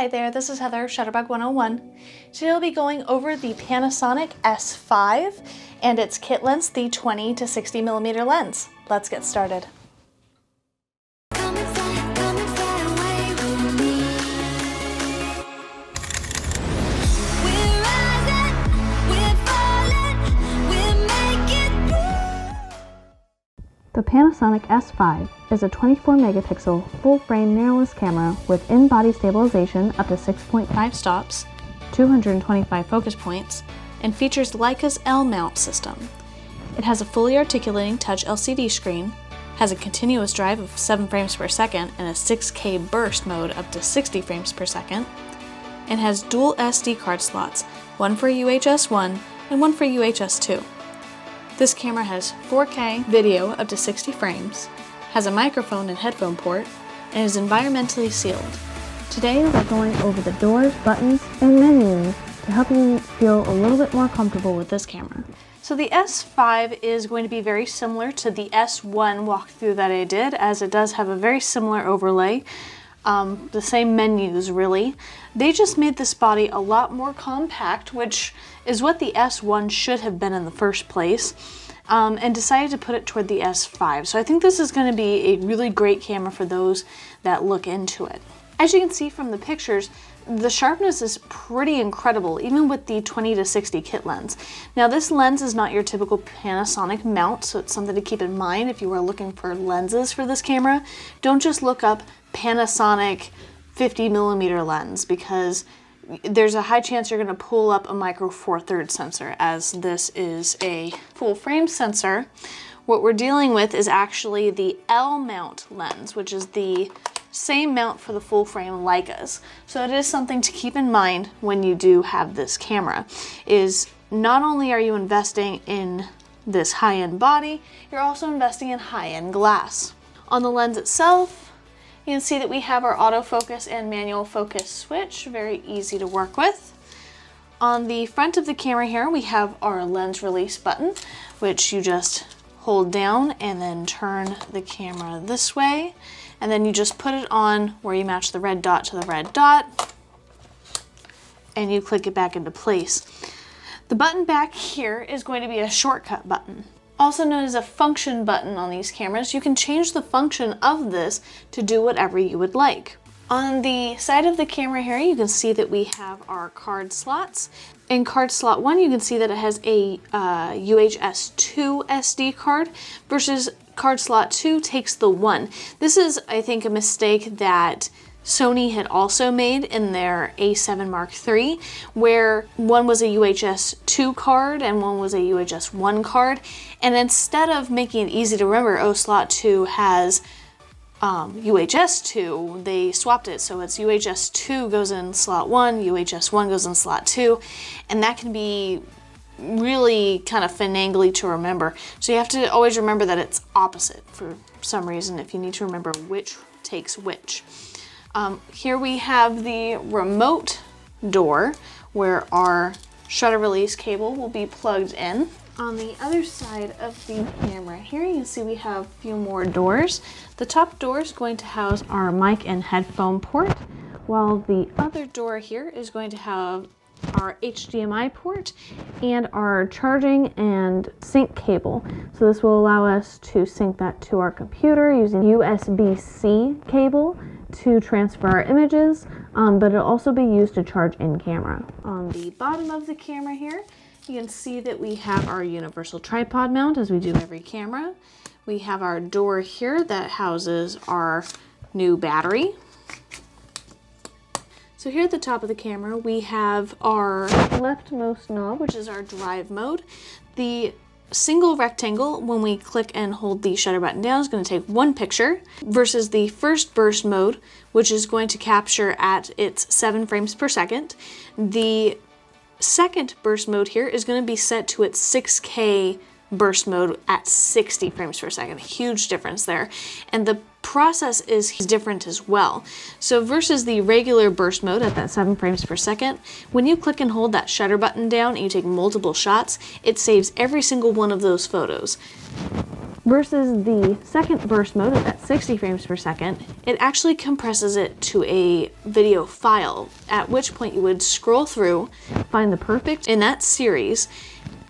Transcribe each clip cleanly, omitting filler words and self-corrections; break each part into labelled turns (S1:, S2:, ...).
S1: Hi there, this is Heather, Shutterbug 101. Today we'll be going over the Panasonic S5 and its kit lens, the 20 to 60 millimeter lens. Let's get started.
S2: The Panasonic S5 is a 24 megapixel full-frame mirrorless camera with in-body stabilization up to 6.5 stops, 225 focus points, and features Leica's L-mount system. It has a fully articulating touch LCD screen, has a continuous drive of 7 frames per second and a 6K burst mode up to 60 frames per second, and has dual SD card slots, one for UHS 1 and one for UHS 2. This camera has 4K video up to 60 frames, has a microphone and headphone port, and is environmentally sealed. Today we're going over the doors, buttons, and menus to help you feel a little bit more comfortable with this camera.
S1: So the S5 is going to be very similar to the S1 walkthrough that I did, as it does have a very similar overlay. The same menus really. They just made this body a lot more compact, which is what the S1 should have been in the first place, and decided to put it toward the S5. So I think this is going to be a really great camera for those that look into it. As you can see from the pictures, the sharpness is pretty incredible, even with the 20 to 60 kit lens. Now this lens is not your typical Panasonic mount, so it's something to keep in mind if you are looking for lenses for this camera. Don't just look up Panasonic 50 millimeter lens, because there's a high chance you're going to pull up a micro four thirds sensor, as this is a full frame sensor. What we're dealing with is actually the L mount lens, which is the same mount for the full frame Leicas. So it is something to keep in mind when you do have this camera, is not only are you investing in this high-end body, you're also investing in high-end glass. On the lens itself, you can see that we have our autofocus and manual focus switch, very easy to work with. On the front of the camera here, we have our lens release button, which you just hold down and then turn the camera this way. And then you just put it on where you match the red dot to the red dot, and you click it back into place. The button back here is going to be a shortcut button, also known as a function button on these cameras. You can change the function of this to do whatever you would like. On the side of the camera here, you can see that we have our card slots. In card slot 1, you can see that it has a UHS 2 SD card, versus card slot 2 takes the 1. This is, I think, a mistake that Sony had also made in their A7 Mark III, where one was a UHS 2 card and one was a UHS 1 card. And instead of making it easy to remember, oh, slot 2 has UHS 2, they swapped it. So it's UHS 2 goes in slot 1, UHS 1 goes in slot 2, and that can be really kind of finagly to remember. So you have to always remember that it's opposite for some reason if you need to remember which takes which. Here we have the remote door where our shutter release cable will be plugged in. On the other side of the camera here, you can see we have a few more doors. The top door is going to house our mic and headphone port, while the other door here is going to have our HDMI port and our charging and sync cable. So this will allow us to sync that to our computer using USB-C cable to transfer our images, but it'll also be used to charge in camera. On the bottom of the camera here, you can see that we have our universal tripod mount, as we do every camera. We have our door here that houses our new battery. So here at the top of the camera, we have our leftmost knob, which is our drive mode. The single rectangle, when we click and hold the shutter button down, is going to take one picture, versus the first burst mode, which is going to capture at its 7 frames per second. The second burst mode here is going to be set to its 6K burst mode at 60 frames per second. Huge difference there. And the process is different as well. So versus the regular burst mode at that 7 frames per second, when you click and hold that shutter button down and you take multiple shots, it saves every single one of those photos.
S2: versus the second burst mode at 60 frames per second.
S1: It actually compresses it to a video file, at which point you would scroll through, find the perfect in that series,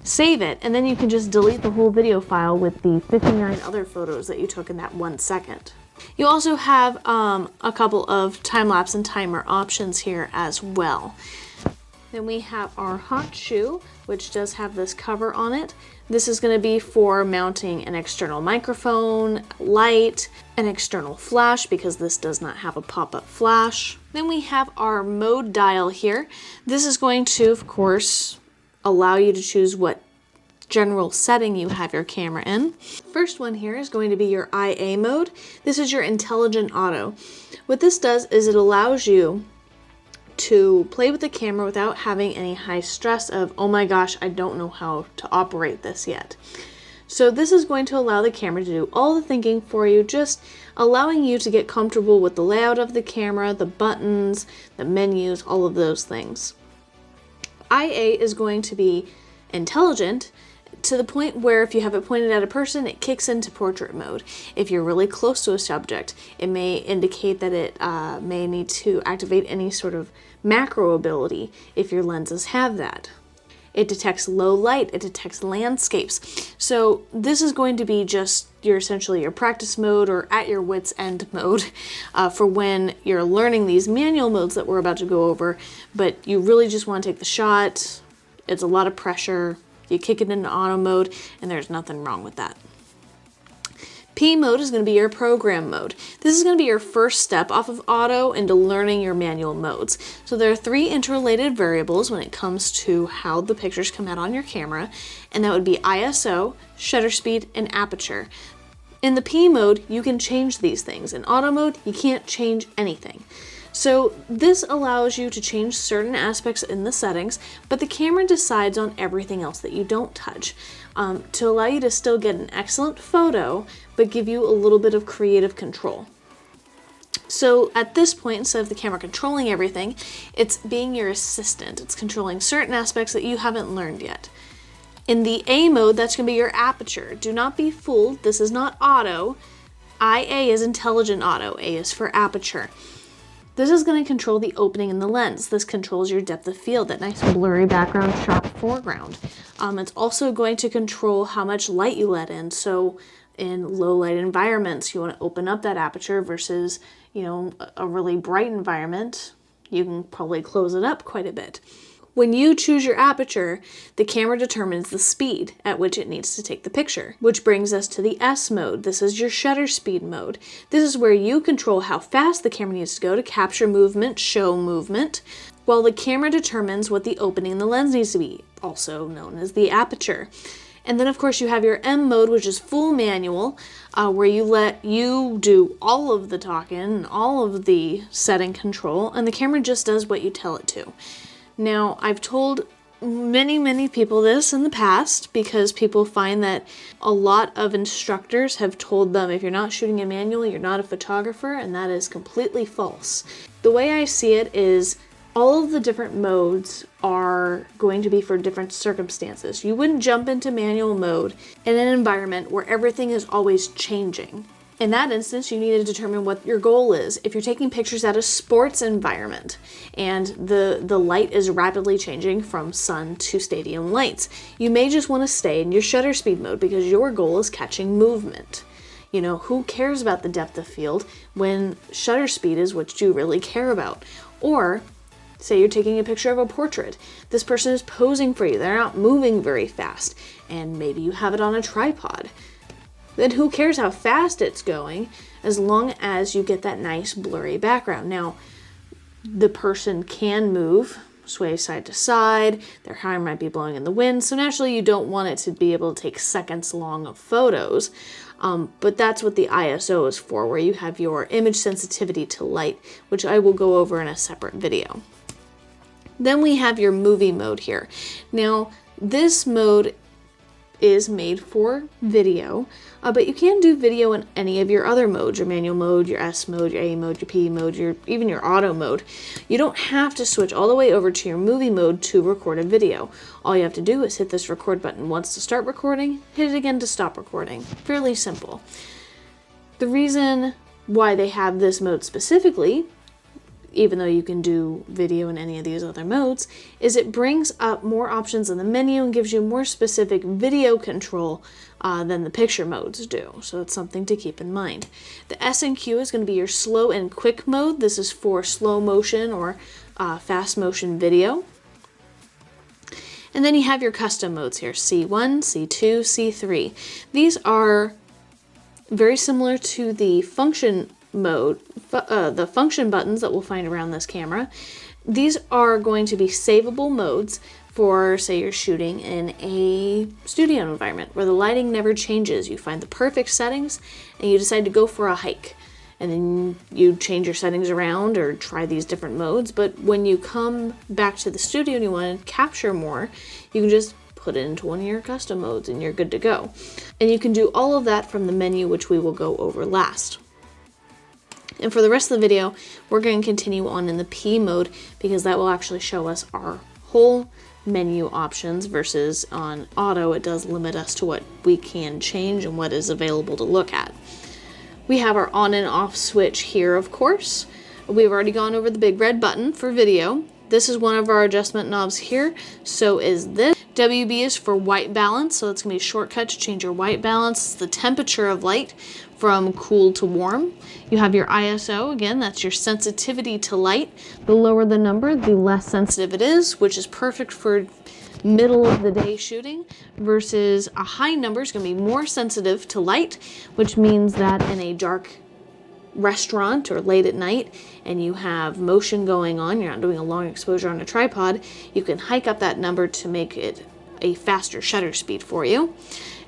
S1: save it, and then you can just delete the whole video file with the 59 other photos that you took in that 1 second. You also have a couple of time-lapse and timer options here as well. Then we have our hot shoe, which does have this cover on it. This is going to be for mounting an external microphone, light, an external flash, because this does not have a pop-up flash. Then we have our mode dial here. This is going to, of course, allow you to choose what general setting you have your camera in. First one here is going to be your IA mode. This is your intelligent auto. What this does is it allows you to play with the camera without having any high stress of, oh my gosh, I don't know how to operate this yet. So this is going to allow the camera to do all the thinking for you, just allowing you to get comfortable with the layout of the camera, the buttons, the menus, all of those things. IA is going to be intelligent to the point where if you have it pointed at a person, it kicks into portrait mode. If you're really close to a subject, it may indicate that it may need to activate any sort of macro ability if your lenses have that. It detects low light, it detects landscapes. So this is going to be just essentially your practice mode or at your wit's end mode for when you're learning these manual modes that we're about to go over, but you really just want to take the shot. It's a lot of pressure. You kick it into auto mode and there's nothing wrong with that. P mode is going to be your program mode. This is going to be your first step off of auto into learning your manual modes. So there are 3 interrelated variables when it comes to how the pictures come out on your camera, and that would be ISO, shutter speed, and aperture. In the P mode, you can change these things. In auto mode, you can't change anything. So this allows you to change certain aspects in the settings, but the camera decides on everything else that you don't touch to allow you to still get an excellent photo, but give you a little bit of creative control. So at this point, instead of the camera controlling everything, it's being your assistant. It's controlling certain aspects that you haven't learned yet. In the A mode, that's going to be your aperture. Do not be fooled. This is not auto. IA is intelligent auto. A is for aperture. This is going to control the opening in the lens. This controls your depth of field, that nice blurry background, sharp foreground. It's also going to control how much light you let in. So in low light environments, you want to open up that aperture versus, a really bright environment. You can probably close it up quite a bit. When you choose your aperture, the camera determines the speed at which it needs to take the picture, which brings us to the S mode. This is your shutter speed mode. This is where you control how fast the camera needs to go to capture movement, show movement, while the camera determines what the opening in the lens needs to be, also known as the aperture. And then of course you have your M mode, which is full manual, where you do all of the talking, all of the setting control, and the camera just does what you tell it to. Now, I've told many people this in the past because people find that a lot of instructors have told them if you're not shooting a manual, you're not a photographer, and that is completely false. The way I see it is all of the different modes are going to be for different circumstances. You wouldn't jump into manual mode in an environment where everything is always changing. In that instance, you need to determine what your goal is. If you're taking pictures at a sports environment and the light is rapidly changing from sun to stadium lights, you may just want to stay in your shutter speed mode because your goal is catching movement. Who cares about the depth of field when shutter speed is what you really care about? Or say you're taking a picture of a portrait. This person is posing for you. They're not moving very fast, and maybe you have it on a tripod. Then who cares how fast it's going as long as you get that nice blurry background. Now, the person can move, sway side to side, their hair might be blowing in the wind, so naturally you don't want it to be able to take seconds long of photos, but that's what the ISO is for, where you have your image sensitivity to light, which I will go over in a separate video. Then we have your movie mode here. Now, this mode is made for video, but you can do video in any of your other modes, your manual mode, your S mode, your A mode, your P mode, even your auto mode. You don't have to switch all the way over to your movie mode to record a video. All you have to do is hit this record button once to start recording, hit it again to stop recording. Fairly simple. The reason why they have this mode specifically, even though you can do video in any of these other modes, is it brings up more options in the menu and gives you more specific video control than the picture modes do. So that's something to keep in mind. The S and Q is going to be your slow and quick mode. This is for slow motion or fast motion video. And then you have your custom modes here, C1, C2, C3. These are very similar to the function mode, the function buttons that we'll find around this camera. These are going to be savable modes for, say, you're shooting in a studio environment where the lighting never changes. You find the perfect settings and you decide to go for a hike. And then you change your settings around or try these different modes. But when you come back to the studio and you want to capture more, you can just put it into one of your custom modes and you're good to go. And you can do all of that from the menu, which we will go over last. And for the rest of the video, we're going to continue on in the P mode because that will actually show us our whole menu options versus on auto, it does limit us to what we can change and what is available to look at. We have our on and off switch here, of course. We've already gone over the big red button for video. This is one of our adjustment knobs here. So is this. WB is for white balance, so it's going to be a shortcut to change your white balance. It's the temperature of light from cool to warm. You have your ISO, again, that's your sensitivity to light. The lower the number, the less sensitive it is, which is perfect for middle of the day shooting, versus a high number is going to be more sensitive to light, which means that in a dark restaurant or late at night and you have motion going on, you're not doing a long exposure on a tripod, you can hike up that number to make it a faster shutter speed for you.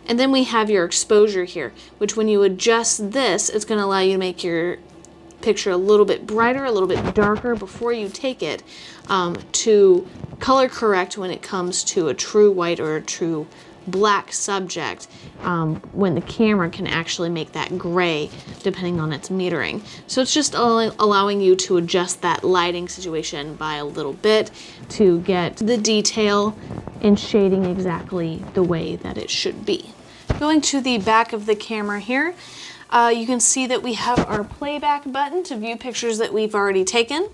S1: And then we have your exposure here, which when you adjust this, it's going to allow you to make your picture a little bit brighter, a little bit darker before you take it, to color correct when it comes to a true white or a true black subject, when the camera can actually make that gray depending on its metering. So it's just allowing you to adjust that lighting situation by a little bit to get the detail and shading exactly the way that it should be. Going to the back of the camera here, you can see that we have our playback button to view pictures that we've already taken.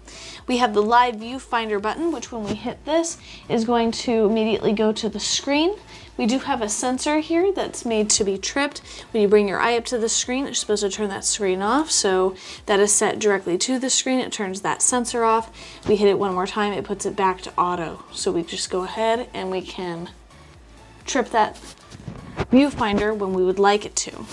S1: We have the live viewfinder button, which when we hit this is going to immediately go to the screen. We do have a sensor here that's made to be tripped. When you bring your eye up to the screen, it's supposed to turn that screen off. So that is set directly to the screen. It turns that sensor off. We hit it one more time, it puts it back to auto. So we just go ahead and we can trip that viewfinder when we would like it to.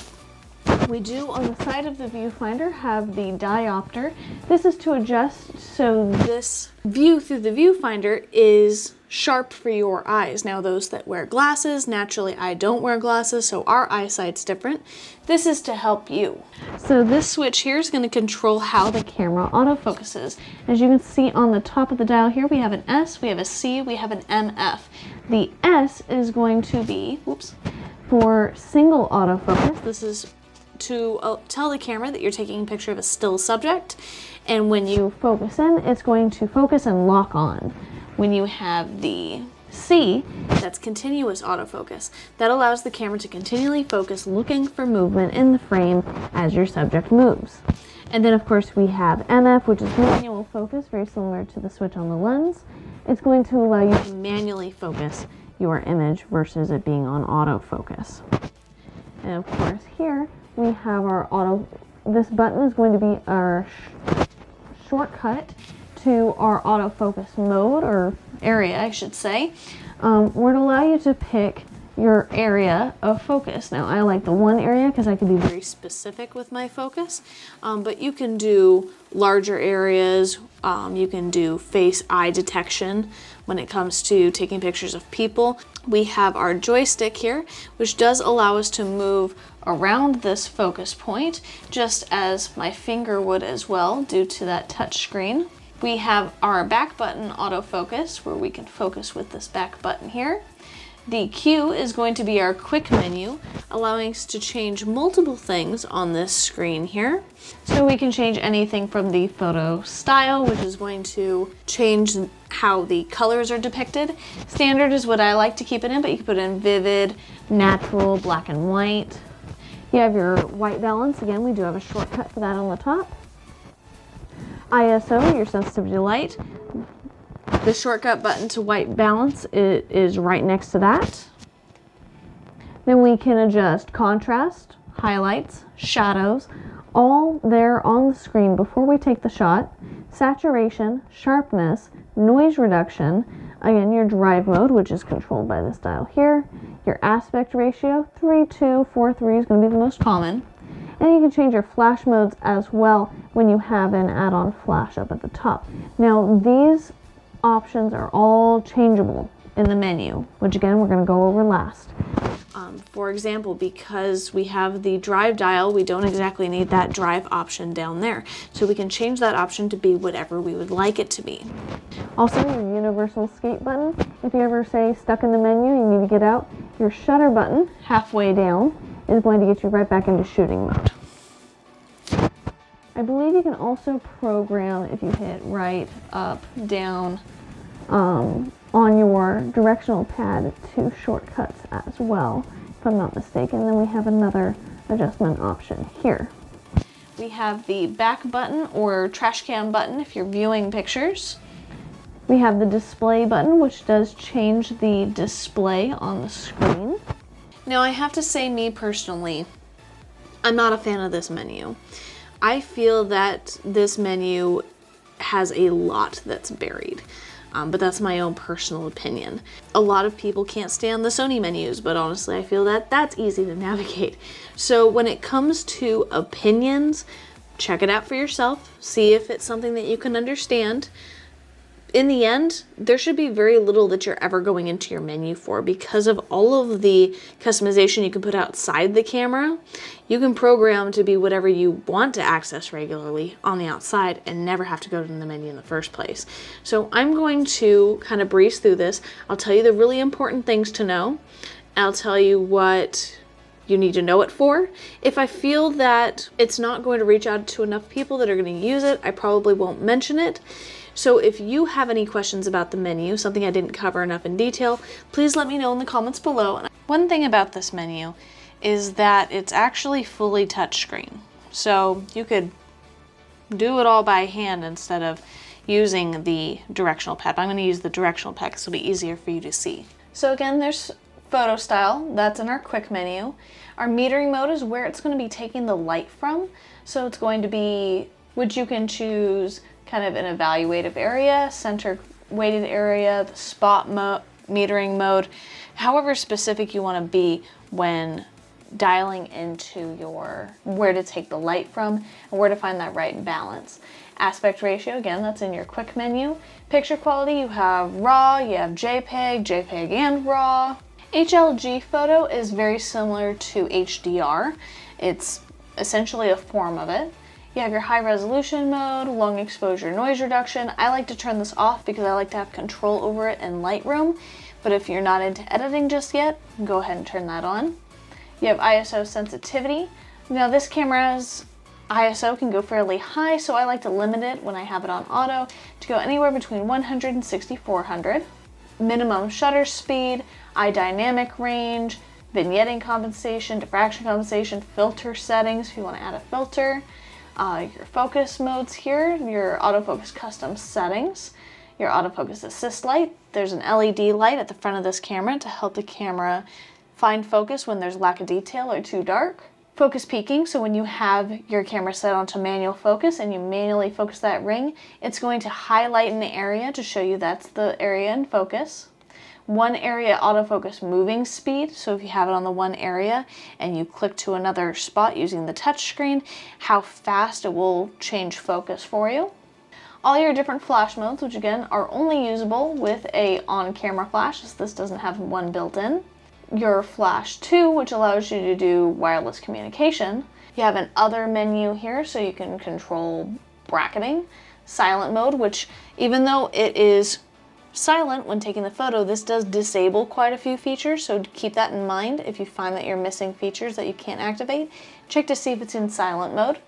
S1: We do on the side of the viewfinder have the diopter. This is to adjust so this view through the viewfinder is sharp for your eyes. Now those that wear glasses, naturally I don't wear glasses, so our eyesight's different. This is to help you. So this switch here is going to control how the camera autofocuses. As you can see on the top of the dial here, we have an S, we have a C, we have an MF. The S is going to be, for single autofocus. This is to tell the camera that you're taking a picture of a still subject, and when you focus in, it's going to focus and lock on. When you have the C, that's continuous autofocus. That allows the camera to continually focus looking for movement in the frame as your subject moves. And then of course we have MF, which is manual focus, very similar to the switch on the lens. It's going to allow you to manually focus your image versus it being on autofocus. And of course here we have our auto, this button is going to be our shortcut to our autofocus mode, or area I should say, where it'll allow you to pick your area of focus. Now I like the one area because I can be very specific with my focus, but you can do larger areas, you can do face eye detection when it comes to taking pictures of people. We have our joystick here, which does allow us to move around this focus point, just as my finger would as well due to that touch screen. We have our back button autofocus, where we can focus with this back button here. The Q is going to be our quick menu, allowing us to change multiple things on this screen here. So we can change anything from the photo style, which is going to change how the colors are depicted. Standard is what I like to keep it in, but you can put it in vivid, natural, black and white. You have your white balance. Again, we do have a shortcut for that on the top. ISO, your sensitivity to light. The shortcut button to white balance is right next to that. Then we can adjust contrast, highlights, shadows, all there on the screen before we take the shot. Saturation, sharpness, noise reduction. Again, your drive mode, which is controlled by this dial here. Your aspect ratio, 3:2:4:3 is going to be the most common. And you can change your flash modes as well when you have an add-on flash up at the top. Now, these options are all changeable in the menu, which again we're going to go over last. For example, because we have the drive dial, we don't exactly need that drive option down there. So we can change that option to be whatever we would like it to be. Also, your universal escape button. If you ever say stuck in the menu, you need to get out, your shutter button halfway down is going to get you right back into shooting mode. I believe you can also program, if you hit right, up, down, on your directional pad, 2 shortcuts as well, if I'm not mistaken. Then we have another adjustment option here. We have the back button or trash can button if you're viewing pictures. We have the display button, which does change the display on the screen. Now, I have to say, me personally, I'm not a fan of this menu. I feel that this menu has a lot that's buried, but that's my own personal opinion. A lot of people can't stand the Sony menus, but honestly, I feel that that's easy to navigate. So when it comes to opinions, check it out for yourself, see if it's something that you can understand. In the end, there should be very little that you're ever going into your menu for because of all of the customization you can put outside the camera. You can program to be whatever you want to access regularly on the outside and never have to go to the menu in the first place. So I'm going to kind of breeze through this. I'll tell you the really important things to know. I'll tell you what you need to know it for. If I feel that it's not going to reach out to enough people that are going to use it, I probably won't mention it. So if you have any questions about the menu, something I didn't cover enough in detail, please let me know in the comments below. One thing about this menu is that it's actually fully touchscreen. So you could do it all by hand instead of using the directional pad. But I'm going to use the directional pad because it'll be easier for you to see. So again, there's photo style. That's in our quick menu. Our metering mode is where it's going to be taking the light from. So it's going to be, which you can choose kind of an evaluative area, center weighted area, the spot metering mode, however specific you want to be when dialing into your where to take the light from and where to find that right balance. Aspect ratio, again, that's in your quick menu. Picture quality, you have RAW, you have JPEG, JPEG and RAW. HLG photo is very similar to HDR. It's essentially a form of it. You have your high resolution mode, long exposure noise reduction. I like to turn this off because I like to have control over it in Lightroom, but if you're not into editing just yet, go ahead and turn that on. You have ISO sensitivity. Now this camera's ISO can go fairly high, so I like to limit it when I have it on auto to go anywhere between 100 and 6400. Minimum shutter speed, eye dynamic range, vignetting compensation, diffraction compensation, filter settings if you want to add a filter. Your focus modes here, your autofocus custom settings, your autofocus assist light. There's an LED light at the front of this camera to help the camera find focus when there's lack of detail or too dark. Focus peaking, so when you have your camera set onto manual focus and you manually focus that ring, it's going to highlight an area to show you that's the area in focus. One area autofocus moving speed, so if you have it on the one area and you click to another spot using the touch screen, how fast it will change focus for you. All your different flash modes, which again are only usable with a on-camera flash, as this doesn't have one built in. Your flash 2, which allows you to do wireless communication. You have an other menu here, so you can control bracketing. Silent mode, which even though it is silent when taking the photo, this does disable quite a few features, so keep that in mind. If you find that you're missing features that you can't activate, check to see if it's in silent mode.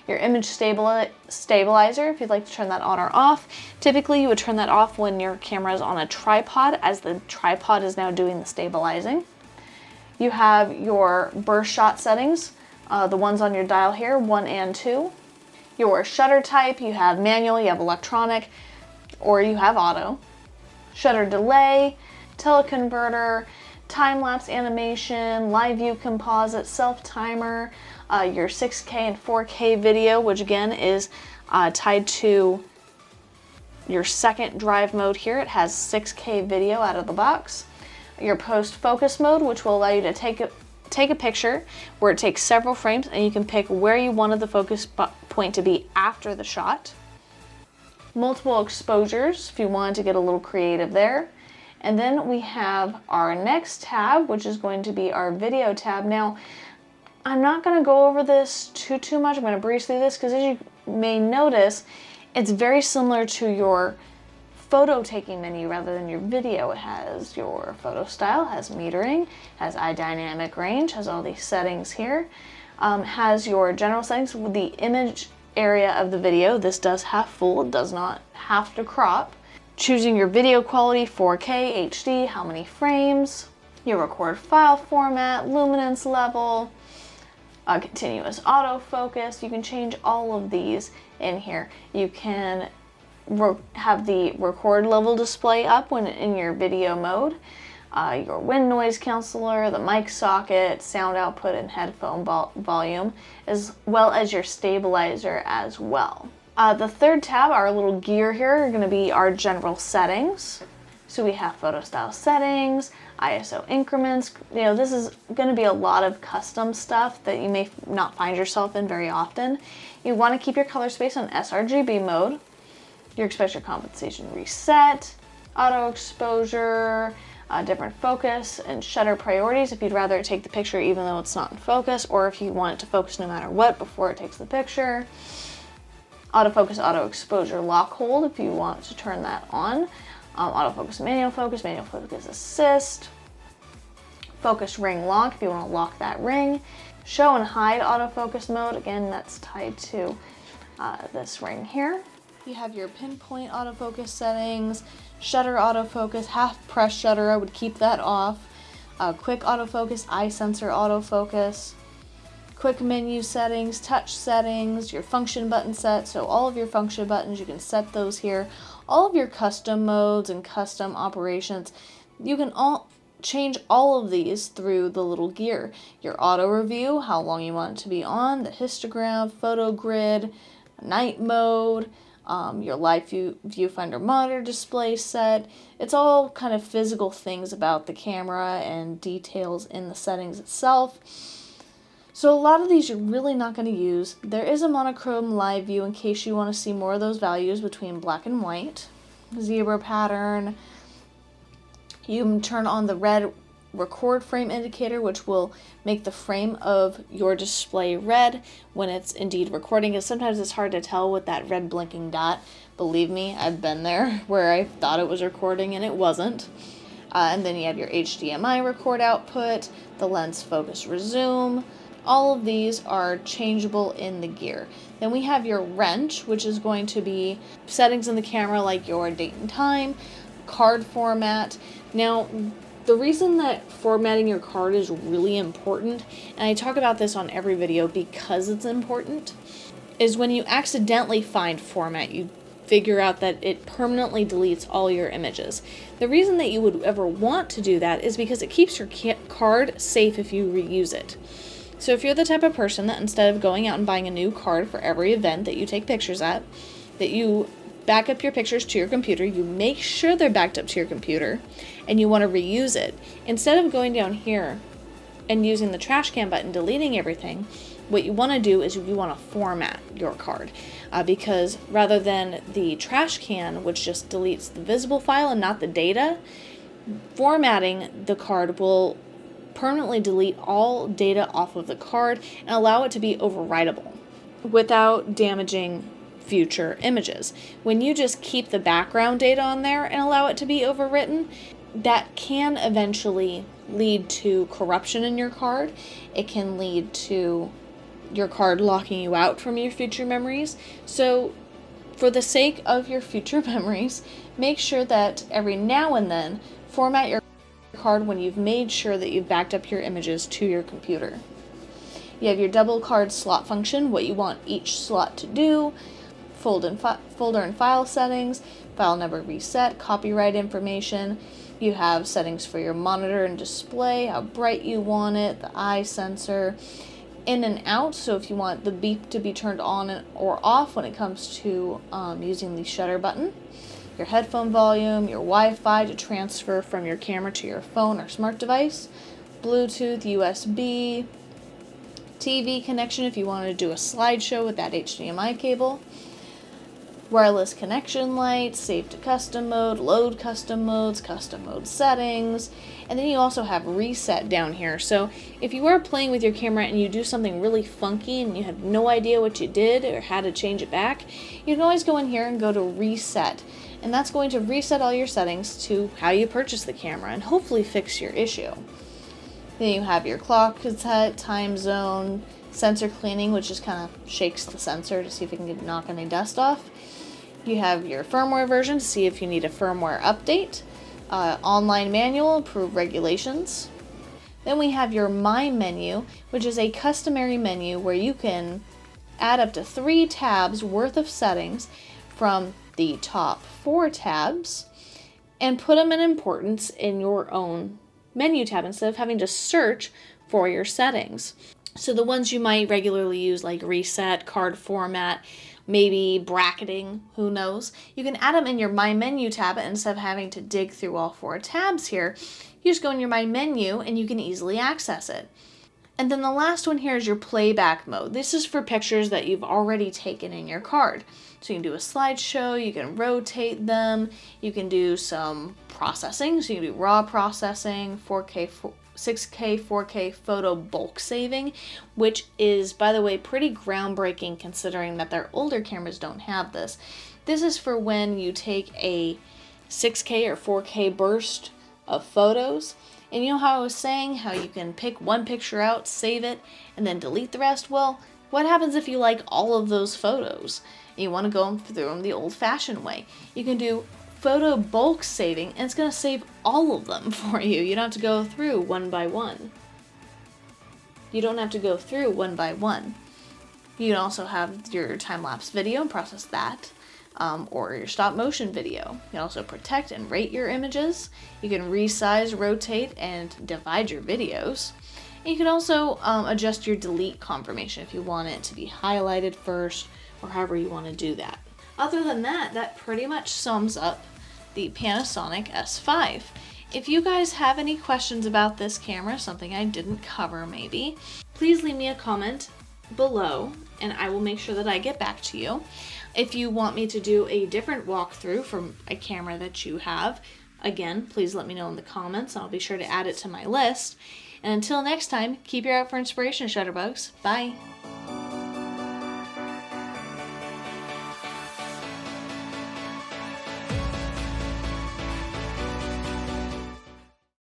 S1: Your image stabilizer, if you'd like to turn that on or off. Typically you would turn that off when your camera is on a tripod, as the tripod is now doing the stabilizing. You have your burst shot settings, the ones on your dial here, 1 and 2. Your shutter type, you have manual, you have electronic, or you have auto. Shutter delay, teleconverter, time-lapse animation, live view composite, self-timer, your 6K and 4K video, which again is tied to your second drive mode here. It has 6K video out of the box. Your post-focus mode, which will allow you to take a picture where it takes several frames and you can pick where you wanted the focus point to be after the shot. Multiple exposures, if you wanted to get a little creative there. And then we have our next tab, which is going to be our video tab. Now, I'm not going to go over this too much. I'm going to breeze through this because, as you may notice, it's very similar to your photo taking menu rather than your video. It has your photo style, has metering, has eye dynamic range, has all these settings here, has your general settings with the image area of the video. This does have full, it does not have to crop. Choosing your video quality, 4K, HD, how many frames, your record file format, luminance level, continuous autofocus. You can change all of these in here. You can have the record level display up when in your video mode, your wind noise canceller, the mic socket, sound output, and headphone volume, as well as your stabilizer as well. The third tab, our little gear here, are going to be our general settings. So we have photo style settings, ISO increments. You know, this is going to be a lot of custom stuff that you may not find yourself in very often. You want to keep your color space on sRGB mode, your exposure compensation reset, auto exposure, different focus, and shutter priorities if you'd rather take the picture even though it's not in focus, or if you want it to focus no matter what before it takes the picture. Autofocus, auto exposure lock hold if you want to turn that on. Autofocus, manual focus assist. Focus ring lock if you want to lock that ring. Show and hide autofocus mode, again that's tied to this ring here. You have your pinpoint autofocus settings, shutter autofocus, half press shutter, I would keep that off. Quick autofocus, eye sensor autofocus. Quick menu settings, touch settings, your function button set. So all of your function buttons, you can set those here. All of your custom modes and custom operations, you can change all of these through the little gear. Your auto review, how long you want it to be on, the histogram, photo grid, night mode, your live viewfinder monitor display set. It's all kind of physical things about the camera and details in the settings itself. So a lot of these you're really not going to use. There is a monochrome live view in case you want to see more of those values between black and white. Zebra pattern. You can turn on the red record frame indicator, which will make the frame of your display red when it's indeed recording, because sometimes it's hard to tell with that red blinking dot. Believe me, I've been there where I thought it was recording and it wasn't. And then you have your HDMI record output, the lens focus resume. All of these are changeable in the gear. Then we have your wrench, which is going to be settings in the camera like your date and time, card format. Now, the reason that formatting your card is really important, and I talk about this on every video because it's important, is when you accidentally find format, you figure out that it permanently deletes all your images. The reason that you would ever want to do that is because it keeps your card safe if you reuse it. So if you're the type of person that instead of going out and buying a new card for every event that you take pictures at, that you back up your pictures to your computer, you make sure they're backed up to your computer, and you want to reuse it, instead of going down here and using the trash can button, deleting everything, what you want to do is you want to format your card. Because rather than the trash can, which just deletes the visible file and not the data, formatting the card will permanently delete all data off of the card and allow it to be overwritable without damaging future images. When you just keep the background data on there and allow it to be overwritten, that can eventually lead to corruption in your card. It can lead to your card locking you out from your future memories. So for the sake of your future memories, make sure that every now and then format your card when you've made sure that you've backed up your images to your computer. You have your double card slot function, what you want each slot to do, folder and file settings, file number reset, copyright information. You have settings for your monitor and display, how bright you want it, the eye sensor, in and out, so if you want the beep to be turned on or off when it comes to using the shutter button, your headphone volume, your Wi-Fi to transfer from your camera to your phone or smart device, Bluetooth, USB, TV connection if you want to do a slideshow with that HDMI cable, wireless connection light, save to custom mode, load custom modes, custom mode settings, and then you also have reset down here. So if you are playing with your camera and you do something really funky and you have no idea what you did or how to change it back, you can always go in here and go to reset. And that's going to reset all your settings to how you purchased the camera and hopefully fix your issue. Then you have your clock set, time zone, sensor cleaning, which just kind of shakes the sensor to see if it can knock any dust off. You have your firmware version to see if you need a firmware update, online manual, approved regulations. Then we have your My menu, which is a customary menu where you can add up to 3 tabs worth of settings from the top 4 tabs and put them in importance in your own menu tab instead of having to search for your settings. So the ones you might regularly use, like reset, card format, maybe bracketing, who knows, you can add them in your My Menu tab instead of having to dig through all 4 tabs here. You just go in your My Menu and you can easily access it. And then the last one here is your playback mode. This is for pictures that you've already taken in your card. So you can do a slideshow, you can rotate them, you can do some processing, so you can do raw processing, 4K, 6K, 4K photo bulk saving, which is, by the way, pretty groundbreaking considering that their older cameras don't have this. This is for when you take a 6K or 4K burst of photos, and you know how I was saying how you can pick one picture out, save it, and then delete the rest? Well, what happens if you like all of those photos? You want to go through them the old-fashioned way. You can do photo bulk saving, and it's going to save all of them for you. You don't have to go through one by one. You don't have to go through one by one. You can also have your time-lapse video and process that, or your stop-motion video. You can also protect and rate your images. You can resize, rotate, and divide your videos. And you can also adjust your delete confirmation if you want it to be highlighted first, or however you want to do that. Other than that, that pretty much sums up the Panasonic S5. If you guys have any questions about this camera, something I didn't cover maybe, please leave me a comment below and I will make sure that I get back to you. If you want me to do a different walkthrough from a camera that you have, again, please let me know in the comments and I'll be sure to add it to my list. And until next time, keep your eye out for inspiration, Shutterbugs. Bye!